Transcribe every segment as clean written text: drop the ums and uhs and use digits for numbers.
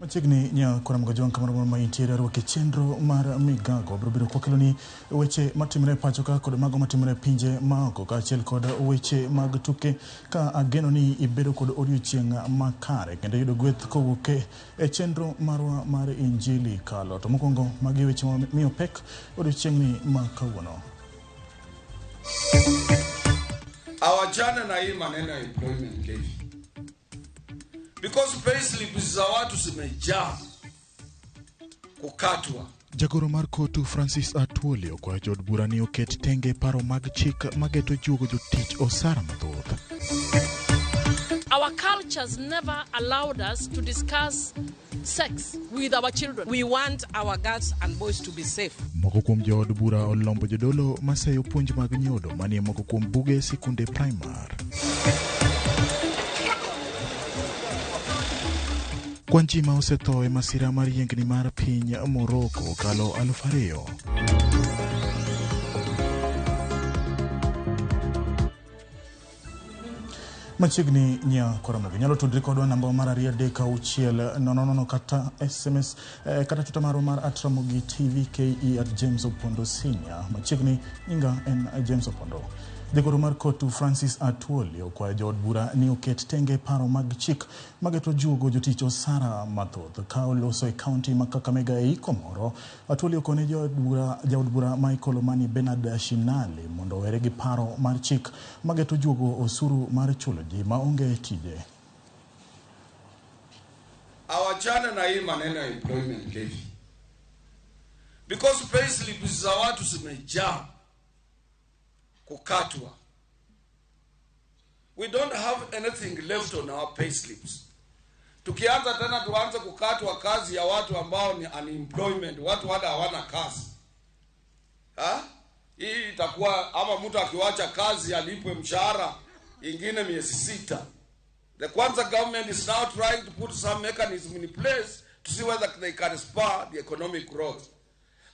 Machiegni nya kora magajon kamar ma interior wa kichendro mar Migago biro kwa keloni weche matimre pacho ka kod mago matimre pinje maoko ka achiel kod weche mag tuke ka ageno ni ibedo kod odiochieng' makare kendo yudo gweth kowuok e chenro marwa mar injili kalo to mokwongo magi weche miyo pek odiochieng'ni makawuono. Awachana na hii maneno ya employment levy. Because payslip za watu zimejaa kukatwa. Jagoro mar kotu Francis Atwoli kwa jod burani oket tenge paro mag chik mageto juogo jotich osara mathoth. Our cultures never allowed us to discuss sex with our children. We want our girls and boys to be safe. Moko kuom jod bura olombo jodolo maseyo puonj mag nyodo manie moko kuom buge sikunde primar. Kwanji ma osetho e masira mar yiengni mar piny Morocco kalo 2,000. Machiegni nya kora mogi nyalo tudri kodwa namba mar 236 kata SMS kata tuta maro mar @RAMOGI TV KE @James Opondo Senior. Machiegni nyinga en James Opondo. Jagoro mar kotu Francis Atwoli kwa jod bura ni oket tenge paro mag chik mageto juogo jotich osara mathoth ka oloso e county ma Kakamega e Komoro. Atwoli okone jod bura Michael Mani Bernard Shinali mondo were gi paro mar chik mageto juogo osuru mar chulo ji maonge tije. Awachana na hii maneno ya employment levy. Because payslip za watu zimejaa kukatwa. We don't have anything left on our payslips. Tukianza tena tuanze kukatwa kazi ya watu ambao ni unemployment, watu wala hawana kazi. Hii itakuwa ama mtu akiwacha kazi alipwe mshahara ingine miezi 6. The Kwanza government is now trying to put some mechanism in place to see whether they can spur the economic growth.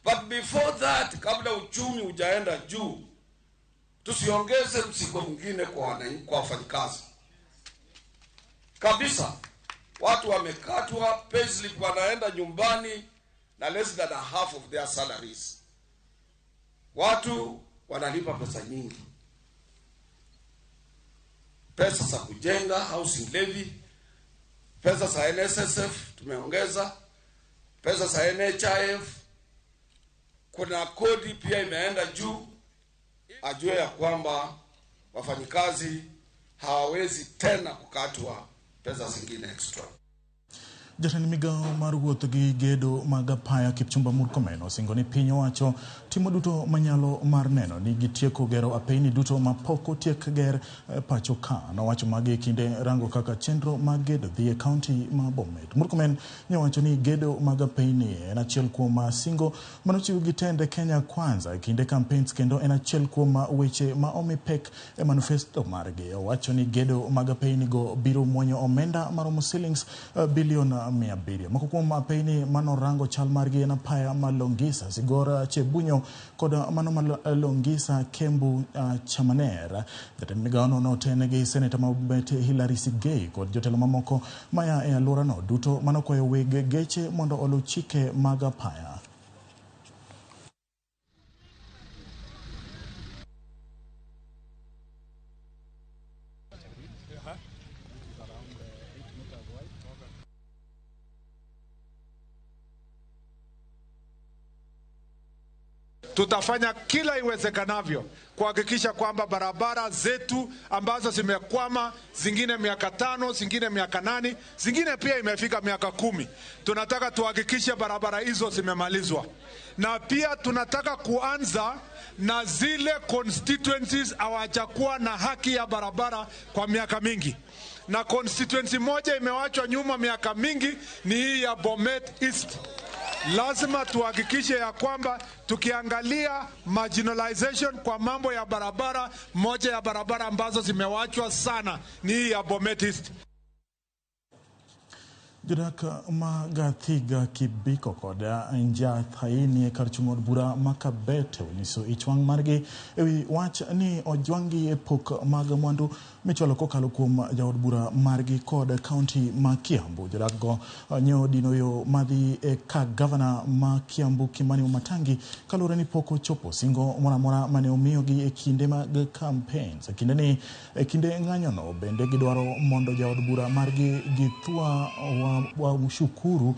But before that, kabla uchumi ujaenda juu, tusiongeze mzigo mwingine kwa wafanyikazi. Kabisa, watu wamekatwa payslip wanaenda nyumbani na less than half of their salaries. Watu wanalipa pesa nyingi. Pesa za kujenga, housing levy, pesa za NSSF tumeongeza, pesa za NHIF, kuna kodi pia imeenda juu. Ajue ya kwamba wafanyikazi hawawezi tena kukatwa pesa zingine extra. Jatend migao mar wuoth gi gedo mag apaya Kipchumba Murkomen osingo ni piny owacho timo duto manyalo mar neno ni gitieko gero apeyni duto mapok otiek ger pacho ka. Nowacho magi kinde rango kaka chenro mag gedo dhi e kaunti ma Bomet. Murkomen nowacho ni gedo mag apeyni en achiel kuom singo manochiw gi tend Kenya Kwanza kinde campaigns kendo en achiel kuom weche ma omi pek e manifesto margi. Owacho ni gedo mag apeyni go biro muonyo omenda maromo shillings bilion 700. Moko kuom apeyni manorango chal margi en apaya malongisa Sigora Chebunyo kod mano malongisa Kembu Chamaner. Jatend migao no tenegi Senator Mabet Hilary Sigei kod jotelo mamoko maya e alwora no duto manokwayo weg geche mondo olu chike mag apaya. Tutafanya kila iwezekanavyo kuhakikisha kwamba barabara zetu ambazo zimekwama, zingine miaka 5, zingine miaka 8, zingine pia imefika miaka 10. Tunataka tuhakikishe barabara hizo zimemalizwa. Na pia tunataka kuanza na zile constituencies hawajakuwa na haki ya barabara kwa miaka mingi. Na constituency moja imewachwa nyuma miaka mingi ni hii ya Bomet East. Lazima tuhakikishe ya kwamba tukiangalia marginalization kwa mambo ya barabara, moja ya barabara ambazo zimewachwa sana ni hii ya Bomet East. Jodak magathiga kibiko koda nja thaini karchumod bura makabete uniso ichwang margi ewi wach ni ojwangi epok mag mwandu michwalo kokalo kuom jaod bura margi kod kaunti ma Kiambu. Jodago nyo dino yo madhi ka gavana ma Kiambu Kimani Wamatangi kalure ni poko chopo singo mora mane omiyogi kinde mag campaigns. Kinde ng'anyono bende gidwaro mondo jaod bura margi githua wa ushukuru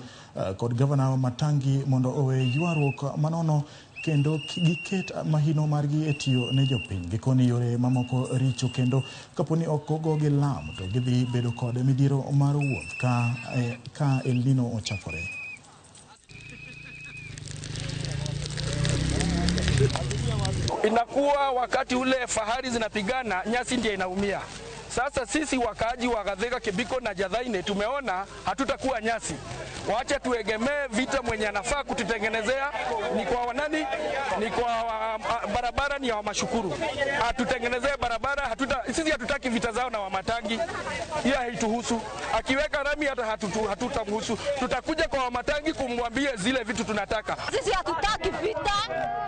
kod gavana Wamatangi mondo owe ywaruok manono kendo giket mahino margi etiyo ne jopiny. Gikoni yore mamoko richo kendo kaponi okogo gi lam to gidhi bedo kod midiro mar wuoth ka El Nino ochakore. Inakuwa wakati ule fahari zinapigana, nyasi ndiye inaumia. Sasa sisi wakaaji wa Gathega, Kibiko na Jathaine tumeona hatutakuwa nyasi. Waache tuegemee vita mwenye anafaa kututengenezea ni kwa wanani, ni kwa barabara ni ya Wamashukuru. Atutengenezee barabara, sisi hatutaki vita zao na Wamatangi. Hiyo haituhusu. Akiweka rami hata hatutamhusu. Tutakuja kwa Wamatangi kumwambia zile vitu tunataka. Sisi hatutaki vita,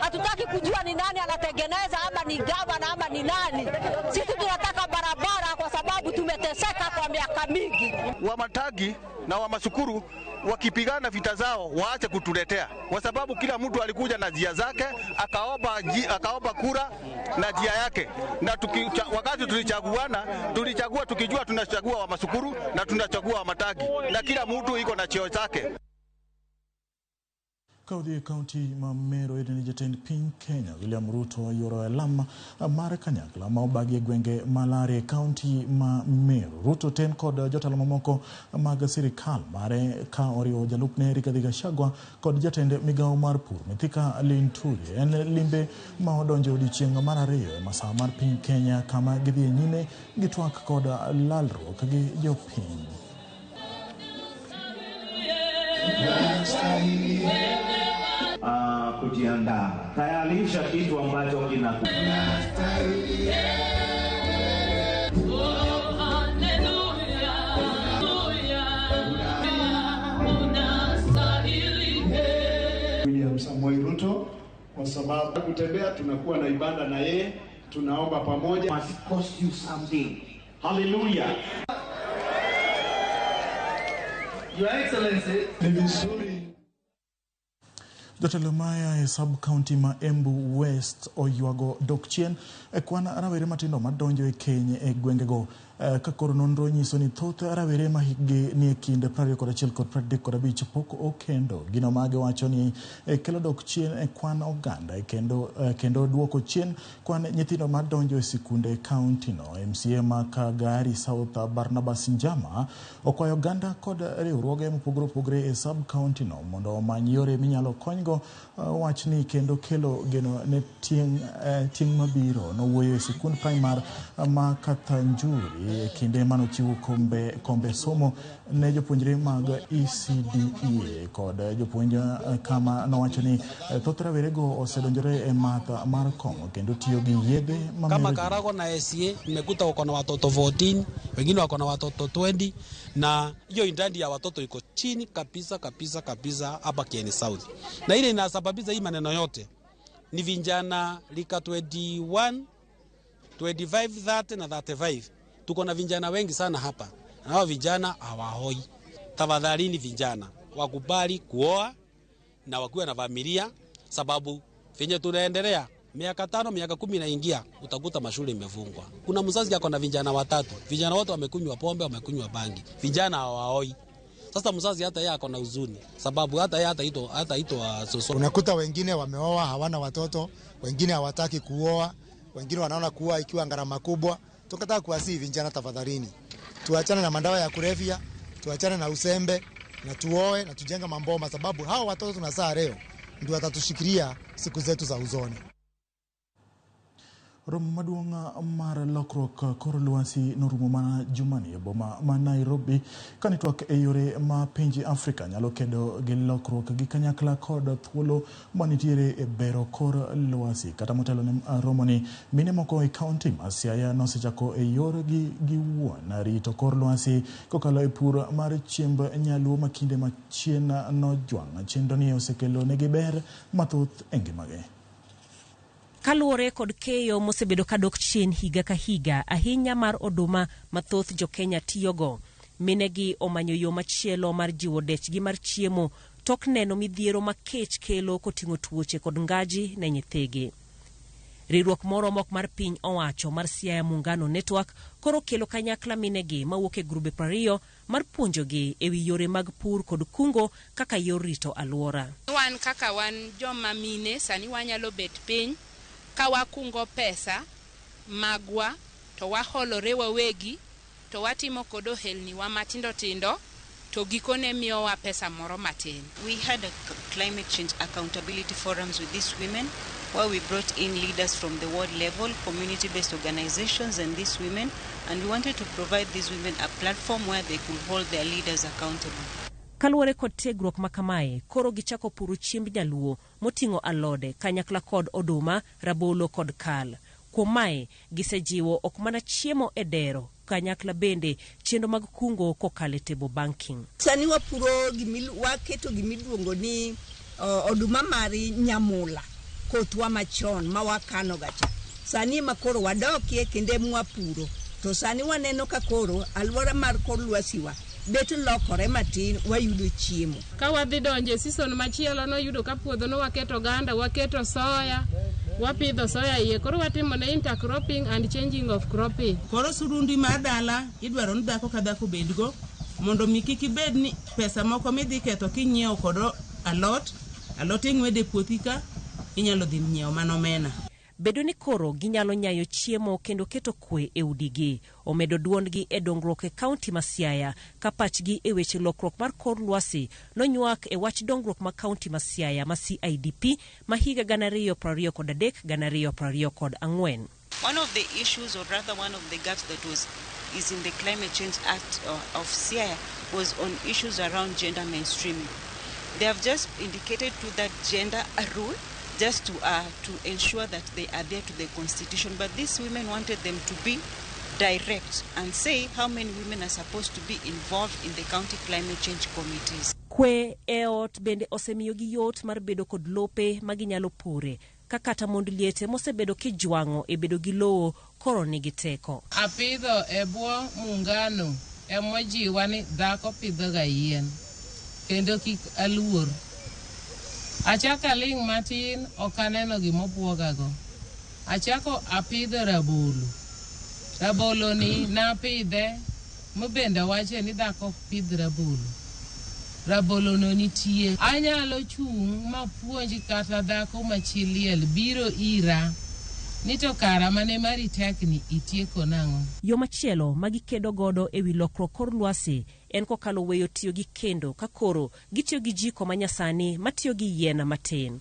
hatutaki kujua ni nani anatengeneza ama ni gavana ama ni nani. Sisi tunataka barabara kwa sababu tumeteseka kwa miaka mingi. Wamatangi na Wamashukuru wakipigana vita zao waache kutuletea, kwa sababu kila mtu alikuja na njia zake, akaomba kura na njia yake, na wakati tulichagua tukijua tunachagua Wamashukuru na tunachagua Wamatangi, na kila mtu iko na cheo chake. Kaunti ma Meru edeni jatend piny Kenya William Ruto yoro alama mar kanyakla ma obagi gwenge malare kaunti ma Meru. Ruto ten kod jotelo mamoko mag sirikal mare ka oriwo jalupne Rigathi Gachagua kod jatend migawo mar pur Mithika Linturi. En limbe ma odonjo odiochieng' mar ariyo e masawa mar piny Kenya kama gidhi nyime gi twak kod lalruok gi jopiny. Kujiandaa, tayarisha kitu ambacho William Samoei Ruto, kwa sababu kutembea tunakuwa na ibada na yeye, tunaomba pamoja. Must cost you something. Hallelujah. Your Excellency, ni vizuri Jotelo maya e sub-county ma Embu West oywago dok chien kwan rawere matindo madonjo e keny e gwengego ka koro nonro nyiso ni thoth rawere ma hikgi ni e kind 21 kod 35 pok okendo. Gino mage wacho ni kelo dok chien e kwan oganda kendo duoko chien kwan nyithindo madonjo e sikunde e county no. MCA ma Kagari South Barnabas Njama okwayo oganda kod riwruoge mopogore opogore e sub-county no mondo omany yore minyalo konygo wachni kendo kelo geno ne tieng' mabiro. Nowuoyo e sikund primar ma Kathanjuri kinde manochiwo kombe somo ne jopuonjre mag ECDE kod jopuonj kama nowacho ni thoth rawerego osedonjore e math mar kong'o kendo tiyo gi yedhe kama Karago na SCA nimekuta wako na watoto 14, wengine wako na watoto 20, na hiyo idadi ya watoto iko chini kabisa hapa Kieni South. Na ile inasababisha hii maneno yote ni vijana lika 21, 25, 30 na 35. Tuko na vijana wengi sana hapa. Na hao vijana hawahoi. Tafadhalini vijana wakubali kuoa na wakiwa na familia, sababu venye tunaendelea miaka 5 miaka 10 inaingia utakuta mashule imefungwa. Kuna mzazi yako na vijana 3. Vijana wote wamekunywa pombe, wamekunywa bangi. Vijana hawahoi. Sasa mzazi hata yeye ako na huzuni, sababu hata yeye hataitwa soso. Unakuta wengine wameoa hawana watoto, wengine hawataki kuoa, wengine wanaona kuoa ikiwa gharama kubwa. Tunataka kuwasihi vijana, tafadhalini tuachane na madawa ya kulevya, tuachane na usembe na tuoe na tujenge mamboma, sababu hao watoto tunazaa leo ndio watatushikilia siku zetu za uzoni. Romo maduong' mar lokruok kor lwasi norumo mana jumani e boma ma Nairobi kanitwak e yore ma pinje Afrika nyalo kedo gi lokruok gi kanyakla kod thuolo manitiere e bero kor lwasi. Kata motelo ne romoni, mine moko e kaunti ma Siaya nosechako e yor gi wuon rito kor lwasi kokalo e pur mar chiemb nyaluo makinde ma chien nojwang'. Chenro ni osekelo negi ber mathoth e ngimagi. Kaluwore kod keyo mosebedo kadok chien higa ka higa ahinya mar oduma mathoth jo Kenya tiyogo, minegi omanyo yo machielo mar jiwo dechgi mar chiemo tok neno midhiero makech kelo koting'o tuoche kod ngaji ne nyithigi. Riwruok moro mok mar piny owacho mar Siaya Muungano Network koro kelo kanyakla minegi mawuok e grube 20 mar puonjogi ewi yore mag pur kod kungo kaka yor rito alwora. Wan kaka wan joma mine sani wanyalo bet piny ka wakungo pesa magwa to waholore wawegi to watimo kodo helni wa matindo tindo to gikone miyowa pesa moro matin. We had a climate change accountability forums with these women where we brought in leaders from the world level, community-based organizations and these women, and we wanted to provide these women a platform where they could hold their leaders accountable. Kaluwore kod tiegruok makamae, koro gichako puro chiemb nyaluo moting'o alode kanyakla kod oduma, rabolo kod kal. Kuom mae, gisejiwo ok mana chiemo e dero, kanyakla bende chenro mag kungo kokalo e table banking. Sani wapuro waketo gimiluongo ni oduma mari nyamula kotwa machon ma wakano gacha. Sani makoro wadokie kinde mwapuro. To sani waneno ka koro alwora mar kor lwasiwa bet lokore matin wayudo chiemo. Ka wadhi donje season machielo no yudo ka puodho no waketo ganda, waketo soya, wapidho soya iye. Koro watimo ne intercropping and changing of cropping. Koro surundi mar dala idwaro ni dhako ka dhako bedgo mondo mi kik ibed ni pesa moko midhi ketho kinyiewo kod alot ing'wede puothi ka inyalo dhi nyiewo manomena. Bedo ni koro ginyalo nyayo chiemo kendo keto kwe e udigi, omedo duondgi e dongruok e kaunti ma Siaya ka pachgi e weche lokruok mar kor lwasi nonyuak e wach dongruok ma kaunti ma Siaya ma CIDP ma higa 2023-2024. One of the issues, or rather one of the gaps that is in the Climate Change Act of Siaya was on issues around gender mainstreaming. They have just indicated to that gender a rule just to ensure that they adhere to the constitution, but these women wanted them to be direct and say how many women are supposed to be involved in the county climate change committees. Kwe eot bende osemiyo gi yot mar bedo kod lope maginyalo pure, kakata mond liete mosebedo kijwango e bedo gi lowo koro nigi teko. Apidho ebwo muungano emojiwa ni dhako pidho ga yien kendo kik aluor. Achaka ling matin okaneno gimobuogago. Achako apidho rabolo. Rabolo ni napidhe mubende wache ni dhako pidh rabolo. Rabolo no nitie. Anyalo chung' mapuonji kata dhako machiliel biro ira. Nito kara mane mari tekni itieko nang'o. Yo machielo magikedo godo ewi lokruok kor lwasi en kokalo weyo tiyo gi kendo ka koro gitiyo gi jiko manyasani matiyo gi yien matin.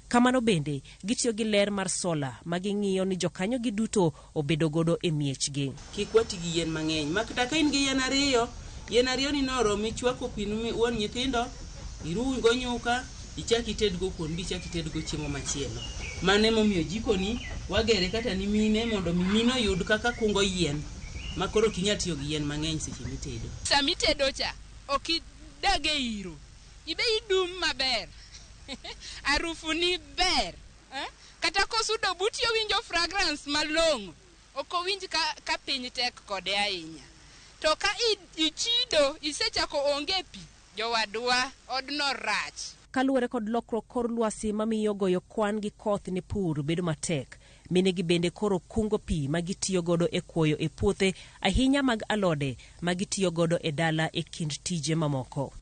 Kamano bende gitiyo gi ler mar sola maging'iyo ni jokanyo gi duto obedo godo e miechgi. Kik wati gi yien mang'eny. Makata ka in gi yien ariyo ni noromo ichwako pinu wuon nyithindo, irungo nyuka, ichaki tedgo kuon bi ichaki tedgo chiemo machielo. Mane momiyo jiko ni wagere kata ni mine mondo mimino yud kaka kungo yien makoro kinya tiyo gi yien mang'eny seche mitedo. Sami tedo cha okidage iro ibe idum maber arufu ni ber kata kosudo buti winjo fragrance malong'o okowinj ka piny tek kode ahinya. To ka ichido isechako onge pi jowadwa odno rach. Kaluwore kod lokruok kor lwasi mamiyo goyo kwan gi koth ni pur bedo matek, minegi bende koro kungo pi magitiyo godo e kuoyo e puothe ahinya mag alode magitiyo godo e dala e kind tije mamoko.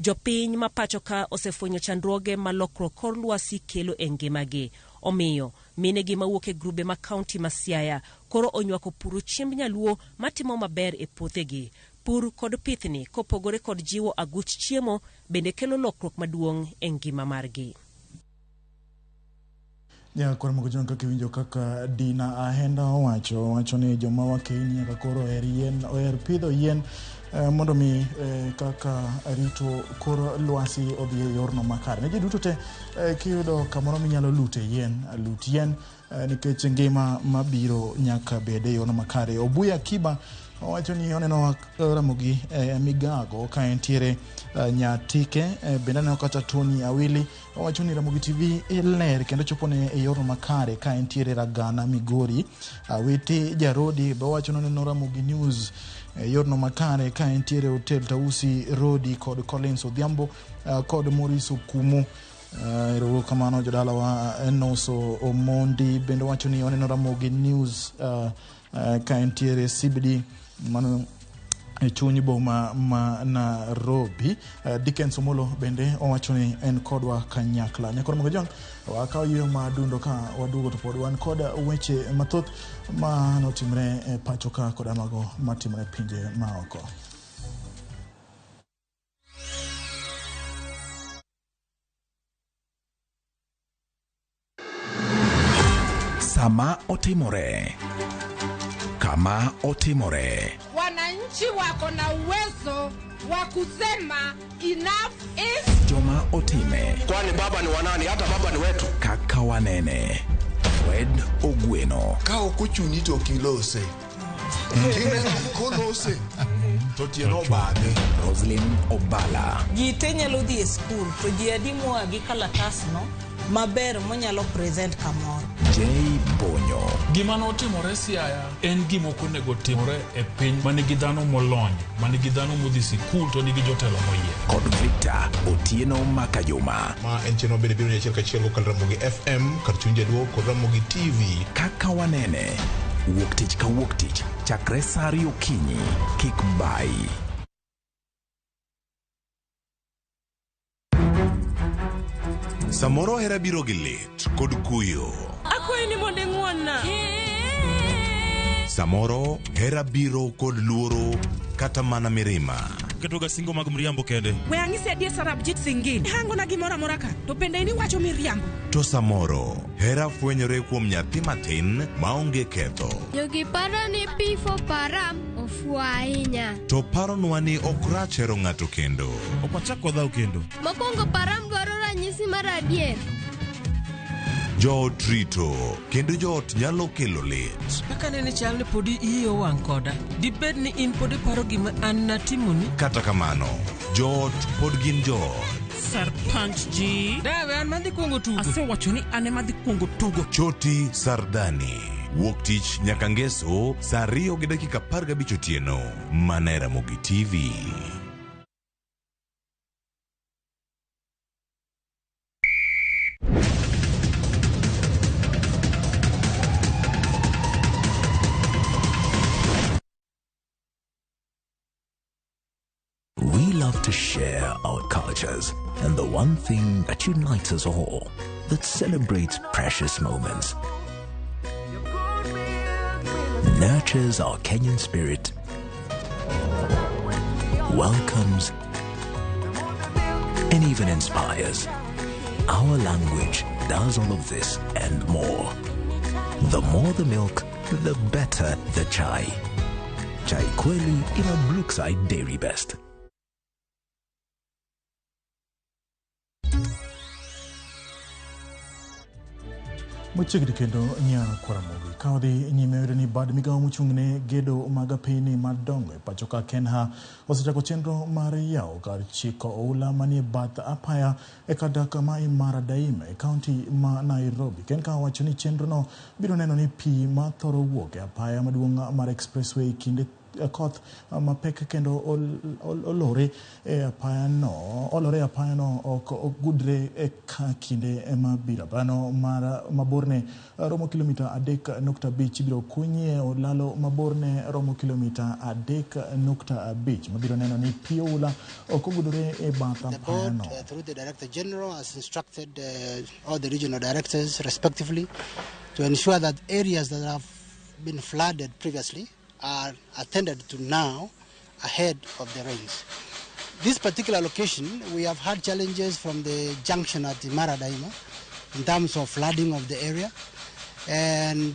Jopiny ma pacho ka osefwenyo chandruoge ma lokruok kor lwasi kelo e ngimagi. Omiyo minegi mawuok e grube ma kaunti ma Siaya koro onywako puro chiemb nyaluo matimo maber e puothegi. Pur kod pithni kopogore kod jiwo aguch chiemo bende kelo lokruok maduong' e ngima margi. Kwa mwakojon kaka winjo kaka Dina Ahenda wacho ni joma wakeni nyaka koro oher pidho yien mondo mi kaka rito kor lwasi odhi e yorno makare. Ne ji duto te kiyudo kamoro minyalo lut yien nikech ngima mabiro nyaka bede yorno makare. Obuya Kiba owacho ni oneno Ramogi Migago ka entiere Nyatike bende ne kata Tony Awili. Owacho ni Ramogi TV ler kendo chopone e yor makare ka entiere Ragana Migori. Witi Jarodi be owacho ni oneno Ramogi News yorno makare ka entiere Hotel Tausi Rodi kod Collins Odhiambo kod Maurice Okumu. Ero kamano jodala wa Enoso Omondi bende wacho ni oneno Ramogi News ka entiere CBD mano chunyi boma ma Nairobi. Dickens Omolo bende owacho ni en kodwa kanyakla. Nyakoro Mogo John wakaw yo madundo ka wadugo to pod wan kod weche mathoth ma notimre e pacho ka kod amago matimre pinje maoko. Sama otimore, kama otimore. Wananchi wako na uwezo wa kusema enough is. Joma otime. Kwani baba ni wanani? Hata baba ni wetu. Kaka wanene. Fred Ogweno. Ka okuchuni to kilose. Kine kolose. To tieno bade. Roslyn Obala. Jite nyalo dhi e school to ji adimo agi kalatas no maber monyalo present kamoro. Jay Bonyo. Gima notimore Siaya en gima ok onego timore e piny manigi dhano molony, manigi dhano modhi sikul to nigi jotelo moyie. Kod Victor Otieno Makajuma. Ma en cheno biro ni achiel kachiel kod Ramogi FM, kar chunje duo kod Ramogi TV. Kaka wanene. Wuok tich ka wuok tich. Chakre saa 2 okinyi. Kik bai. Samoro hera biro gi lit kod kuyo. Akwai ni monde ng'wonna. Samoro hera biro kod luoro kata mana mirima. Ketoga singo mag mriambo kende. We ang'ise adier Sarabjit Singin. Hango na gimora mora ka. To pende ni wacho miriambo. To samoro hera fwenyore kuom nyathi matin maonge ketho. Jogi paro ni pifo param ofuo ahinya. To paronwa ni ok rach hero ng'ato kendo. Ok wachak wadhaw kendo. Mokwongo param dwaro ranyisi mar adier. Joot rito kendo joot nyalo kelo lit. Kaka nene chal ni podi iyo wang' koda. Dibed ni in podi paro gima an natimoni. Kata kamano, joot pod gin joot. Sarpanch ji. Dawe an madhi kuongo tugo. Ase wacho ni ane madhi kuongo tugo. Choti Sardani. Wuok tich nyaka ngeso saa 2:15 otieno. Mana Ramogi TV. We love to share our cultures, and the one thing that unites us all, that celebrates precious moments, nurtures our Kenyan spirit, welcomes, and even inspires. Our language does all of this and more. The more the milk, the better the chai. Chai Kweli in a Brookside Dairy Best. Mochigri kendo nya Ramogi kawadhi nyime ni bad migawo mochung'ne gedo mag apeyni madongo e pacho ka Kenha osechako chenro mar yawo kar chiko oula manie bath apaya e kadak ma Imara Daima e kaunti ma Nairobi. Kenha wacho ni chenro no biro neno ni pi ma thoro wuok e apaya maduong' mar expressway kinde koth mapek kendo olore e apaya no ok gudre e kinde mabiro. Bano mar maborne romo kilomita 3.5 biro kunye olalo maborne romo kilomita 3.5 mabiro neno ni pi oula ok gudre e bath apaya no. Through the Director General has instructed all the regional directors respectively to ensure that areas that have been flooded previously are attended to now ahead of the rains. This particular location, we have had challenges from the junction at Imara Daima in terms of flooding of the area, and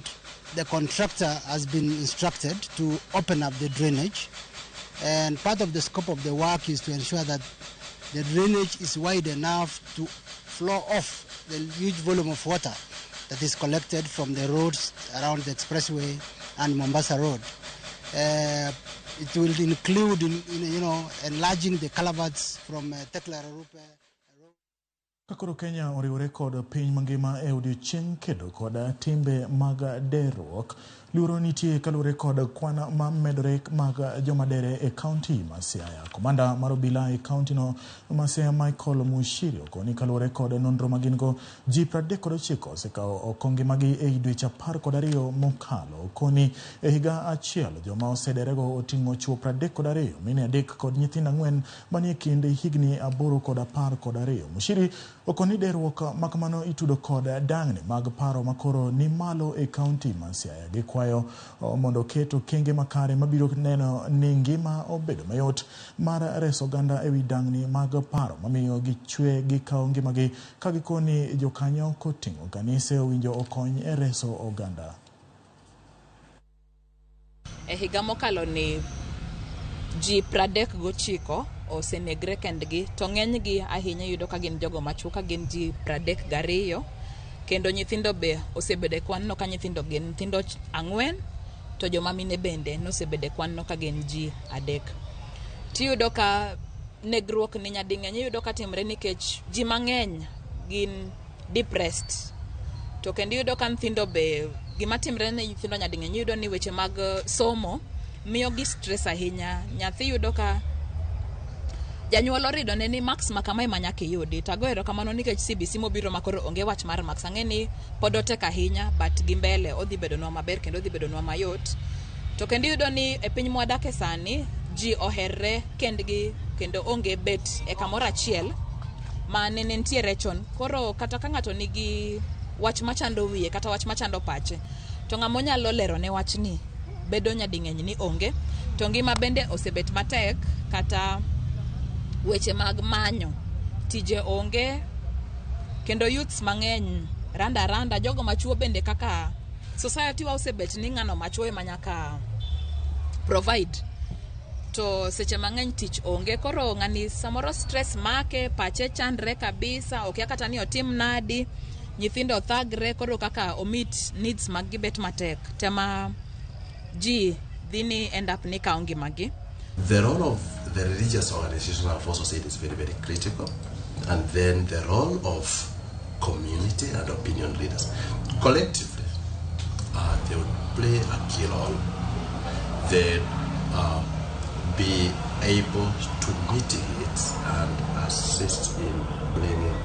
the contractor has been instructed to open up the drainage, and part of the scope of the work is to ensure that the drainage is wide enough to flow off the huge volume of water that is collected from the roads around the expressway and Mombasa Road. It will include, enlarging the culverts from Tekla Rupe. Kakoro Kenya oriwore kod piny mangima e odiechieng' kedo kod timbe mag derruok. Luoro nitie kalure kod kwan ma medore mag joma dere e kaunti ma Siaya. Komanda mar obila e kaunti no ma Siaya Michael Mushiri okoni kalure kod nonro magingo ji 39 osekawo okongi magi e dweche 12 mokalo. Okoni e higa achiel joma osederego oting'o chuo 32, mine 3 kod nyithindo 4 manie kind higni 8 kod 12. Mushiri okoni derruok makamano itudo kod dang'ni mag paro makoro ni malo e kaunti ma Siaya. Gikwayo mondo keto kenge makare mabiro neno ni ngima obedo mayot mar reso oganda ewi dang'ni mag paro mamiyo gichwe gikawo ngimagi ka gikoni jokanyo koting'o kanise owinjo okony e reso oganda. E higa mokalo ni ji 39 osenegre kendgi, to ng'enygi ahinya yudo ka gin jogo machuo ka gin ji 32, kendo nyithindo be osebede kwan no ka nyithindo gin nyithindo 4, to joma mine bende nosebede kwan no ka gin ji 3. Tiyudo ka negruok ni nyading'eny yudo ka timre nikech ji mang'eny gin depressed, to kendo yudo ka nyithindo be gima timre ne nyithindo nyading'eny yudo ni weche mag somo miyo gi stress ahinya. Nyathi yudo ka janyuol orido ne ni max makama ma nyaka yudi. Tago erokamano nikech CBC mobiro makoro onge wach mar max. Ang'eni pod otek ahinya, but gi mbele odhi bedo nwa maber kendo odhi bedo nwa mayot. To kendo yudo ni e piny mwadake sani ji oherre kendgi kendo onge bet e kamoro achiel ma ne nitiere chon. Koro kata ka ng'ato nigi wach machando wiye kata wach machando pache, to ng'amo nyalo lero ne wach ni bedo nyading'eny ni onge. To ngima bende osebet matek, kata weche mag manyo tije onge, kendo youths mang'eny randa jogo machuo bende kaka society wa osebet ni ng'ano machuo ema nyaka provide, to seche mang'eny tich onge. Koro ng'ani samoro stress make, pache chandre kabisa, okia kata ni otim nadi, nyithindo thagre, koro kaka omit needs mag gibet matek tema ji dhini end up ni kaongi magi. The role of the religious organizations, I've also said, is very, very critical. And then the role of community and opinion leaders. Collectively, they would play a key role. They'd be able to mitigate and assist in preventing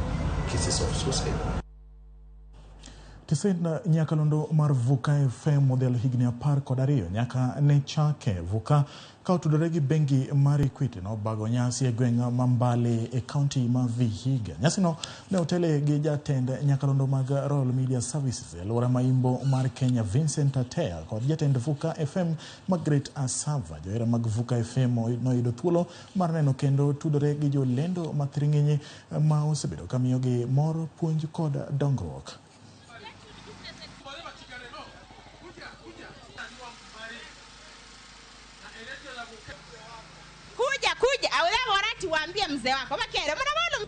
cases of suicide. Tisend nyakalondo mar Vuka FM model higni 12 nyaka ne chake Vuka ka otudore gi bengi mar Equity no bago nyasi e gweng' Mambale e kaunti ma Vihiga. Nyasi no ne otele gi jatend nyakalondo mag Royal Media Services e alwora maimbo mar Kenya Vincent Atea kod jatend Vuka FM Margaret Asava. Johera mag Vuka FM noyudo thuolo mar neno kendo tudore gi jolendo mathiring'inyi ma osebedo kamiyo gi mor, puonj kod dongruok. Kuja aweza warati waambie mzee wako makere mbona.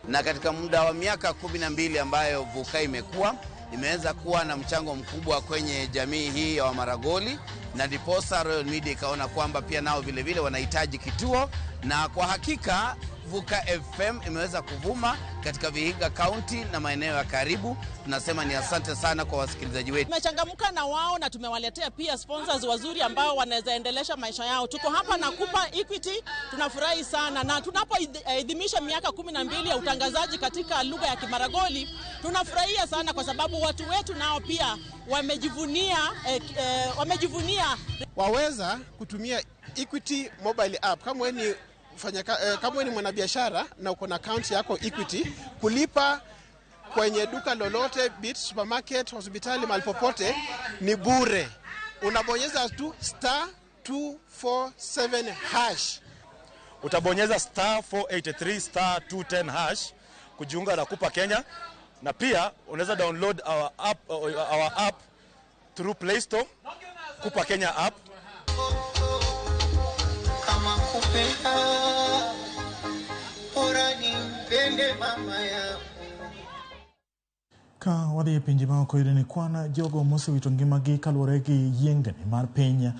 Na katika muda wa miaka 12 ambayo Vuka imeweza kuwa na mchango mkubwa kwenye jamii hii ya Wamaragoli, na ndiposa Royal Media ikaona kwamba pia nao vile vile wanahitaji kituo, na kwa hakika Vuka FM imeweza kuvuma katika Vihiga County na maeneo ya karibu. Tunasema ni asante sana kwa wasikilizaji wetu. Tumechangamka na wao na tumewaletea pia sponsors wazuri ambao wanaweza endelesha maisha yao. Tuko hapa na Kupa Equity, tunafurahi sana, na tunapoadhimisha miaka 12 ya utangazaji katika lugha ya Kimaragoli, tunafurahia sana kwa sababu watu wetu nao pia wamejivunia waweza kutumia Equity mobile app kama wewe ni mwanabiashara na uko na account yako Equity, kulipa kwenye duka lolote, bit supermarket, hospitali, mahali popote ni bure. Unabonyeza tu *247 hash. Utabonyeza *483 *210 kujiunga na Kupa Kenya, na pia unaweza download our app through Play Store, Kupa Kenya app. Ka wadhi e pinje ma oko ni kwana jogo mosewito ngimagi kaluwore gi yiengni mar piny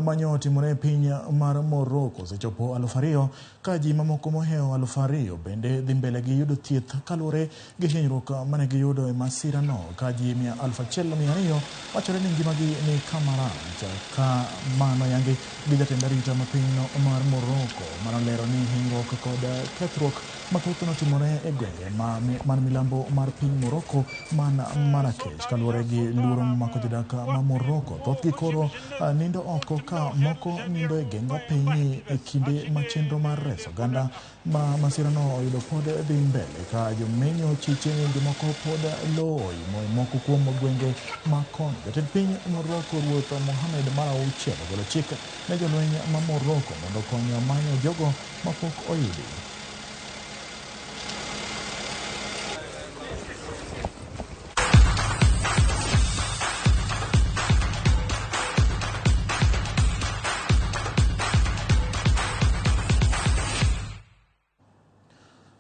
manyo otimore e piny mar Morocco osechopo 2,000 ka ji mamoko moheo 2,000 bende dhi mbele gi yudo thieth kaluwore gi hinyruok mane giyudo e masira no ka ji 1,200 wachore ni ngimagi ni kama rach ka mano yangi gi jatend arita ma pinyno mar Morocco manolero ni hinyruok kod kethruok mathoth notimore e gwenge man milambo mar piny Morocco man Marrakech kaluwore gi luoro mako jodak ma Morocco. Thothgi koro nindo oko ka moko nindo e genga piny e kinde ma chenro mar reso oganda ma masirano oyudo pod dhi mbele ka jomenyo chiche jomoko pod loy moko kuom gwenge ma kono. Jatend piny Morocco Ruoth Mohammed mar 6 ogolo chik ne jolweny ma Morocco mondo okony manyo jogo mapok oyudi.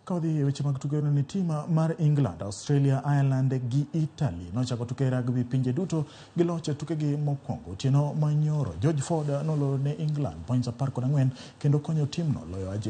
Kaudhi weche mag tuke ni tima mar England, Australia, Ireland gi Italy nochako tuke rugby pinje duto gi loch tukegi mokwongo. Otieno manyoro George Ford noloro ne England points 14 kendo konyo timno loyo